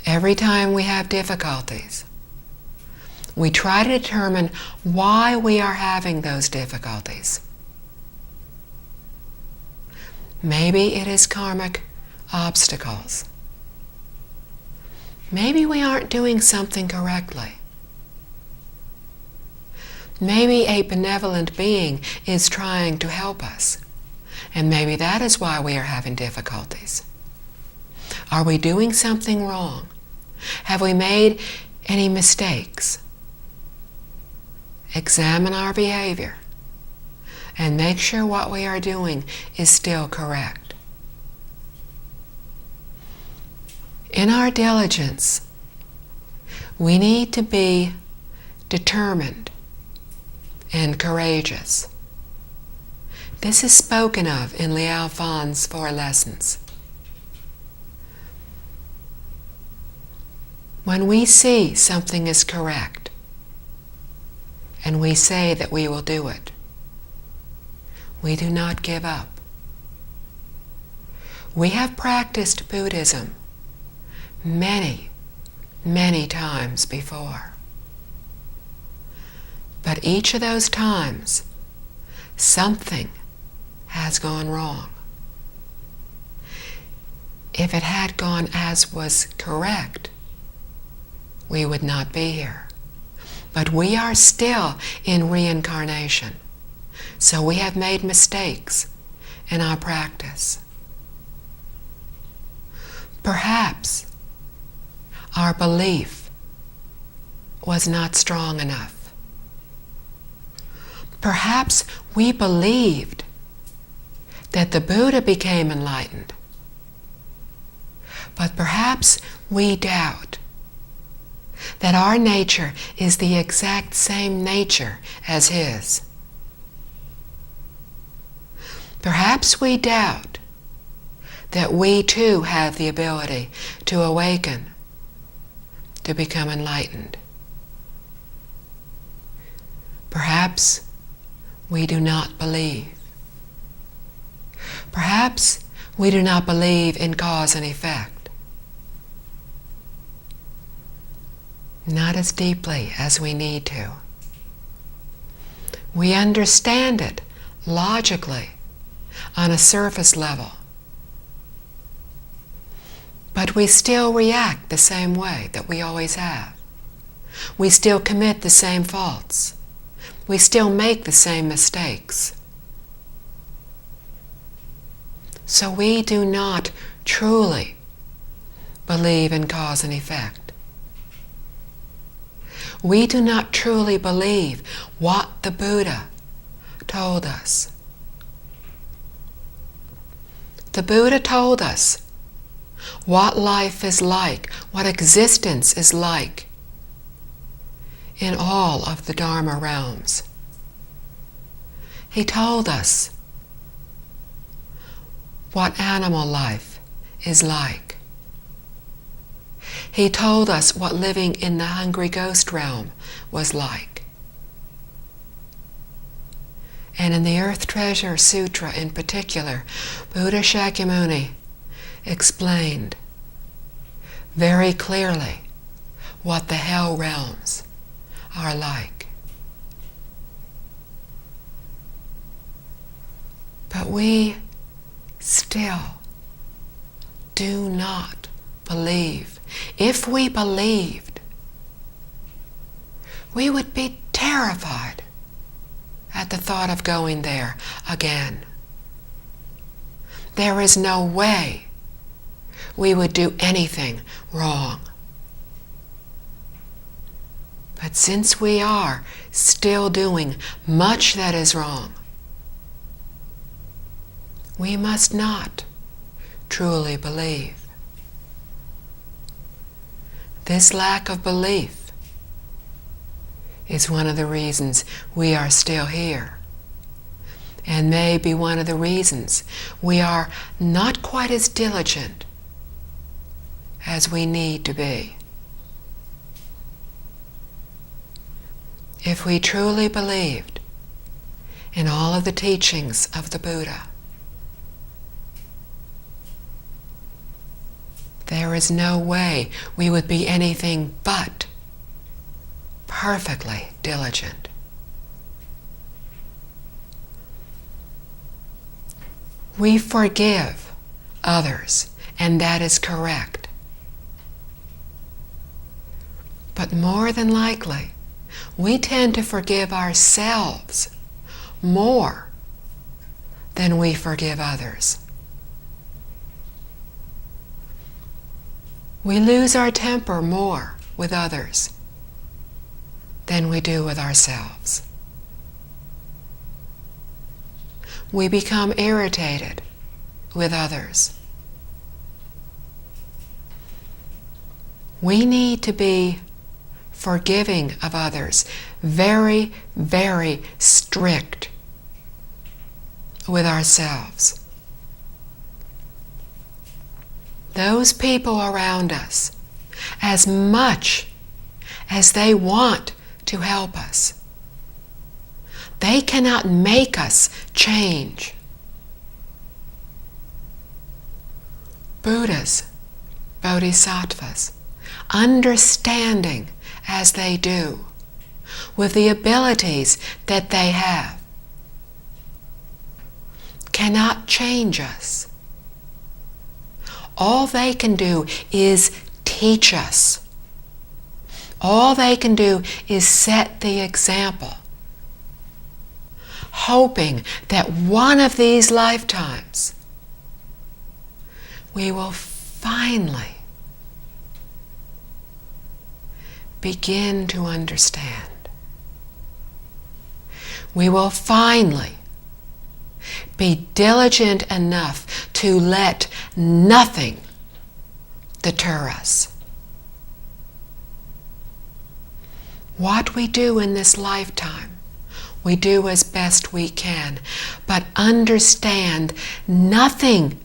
Every time we have difficulties, we try to determine why we are having those difficulties. Maybe it is karmic obstacles. Maybe we aren't doing something correctly. Maybe a benevolent being is trying to help us, and maybe that is why we are having difficulties. Are we doing something wrong? Have we made any mistakes? Examine our behavior and make sure what we are doing is still correct. In our diligence, we need to be determined and courageous. This is spoken of in Liao Fan's 4 lessons. When we see something is correct, and we say that we will do it, we do not give up. We have practiced Buddhism many, many times before. But each of those times, something has gone wrong. If it had gone as was correct, we would not be here. But we are still in reincarnation. So we have made mistakes in our practice. Perhaps our belief was not strong enough. Perhaps we believed that the Buddha became enlightened. But perhaps we doubt that our nature is the exact same nature as his. Perhaps we doubt that we too have the ability to awaken, to become enlightened. Perhaps we do not believe. Perhaps we do not believe in cause and effect. Not as deeply as we need to. We understand it logically on a surface level, but we still react the same way that we always have. We still commit the same faults. We still make the same mistakes. So we do not truly believe in cause and effect. We do not truly believe what the Buddha told us. The Buddha told us what life is like, what existence is like in all of the Dharma realms. He told us what animal life is like. He told us what living in the hungry ghost realm was like. And in the Earth Treasure Sutra in particular, Buddha Shakyamuni explained very clearly what the hell realms are like. But we still do not believe. If we believed, we would be terrified at the thought of going there again. There is no way we would do anything wrong. But since we are still doing much that is wrong, we must not truly believe. This lack of belief is one of the reasons we are still here, and may be one of the reasons we are not quite as diligent as we need to be. If we truly believed in all of the teachings of the Buddha, there is no way we would be anything but perfectly diligent. We forgive others, and that is correct. But more than likely, we tend to forgive ourselves more than we forgive others. We lose our temper more with others than we do with ourselves. We become irritated with others. We need to be forgiving of others, very, very strict with ourselves. Those people around us, as much as they want to help us, they cannot make us change. Buddhas, Bodhisattvas, understanding as they do, with the abilities that they have, cannot change us. All they can do is teach us. All they can do is set the example, hoping that one of these lifetimes we will finally begin to understand. We will finally be diligent enough to let nothing deter us. What we do in this lifetime, we do as best we can, but understand nothing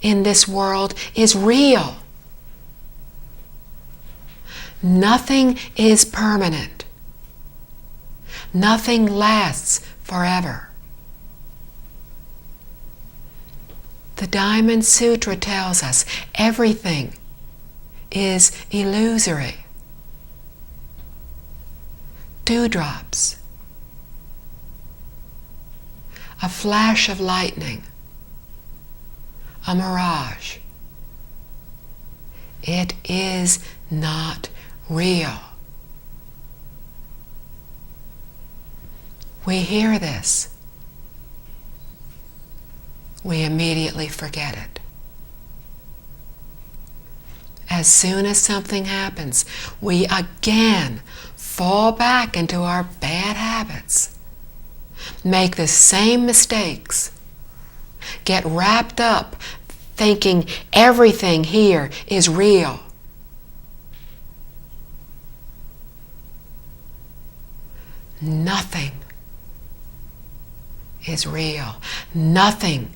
in this world is real. Nothing is permanent. Nothing lasts forever. The Diamond Sutra tells us everything is illusory. Dewdrops, a flash of lightning, a mirage. It is not real. We hear this. We immediately forget it. As soon as something happens, we again fall back into our bad habits, make the same mistakes, get wrapped up thinking everything here is real. Nothing is real. Nothing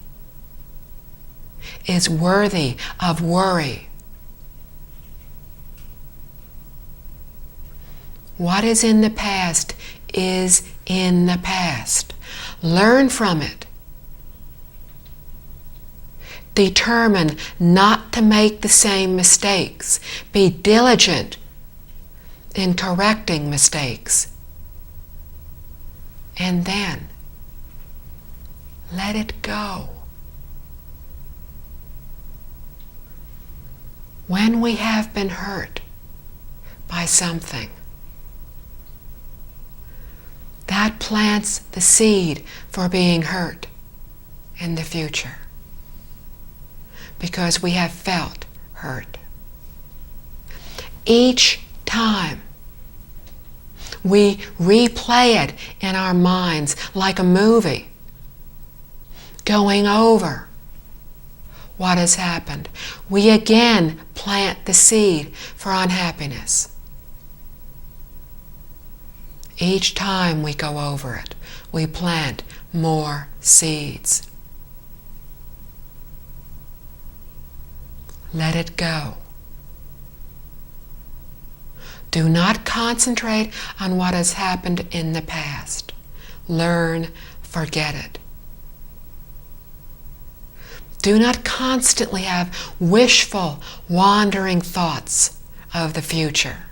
is worthy of worry. What is in the past is in the past. Learn from it. Determine not to make the same mistakes. Be diligent in correcting mistakes. And then let it go. When we have been hurt by something, that plants the seed for being hurt in the future, because we have felt hurt. Each time we replay it in our minds like a movie, going over what has happened, we again plant the seed for unhappiness. Each time we go over it, we plant more seeds. Let it go. Do not concentrate on what has happened in the past. Learn, forget it. Do not constantly have wishful, wandering thoughts of the future.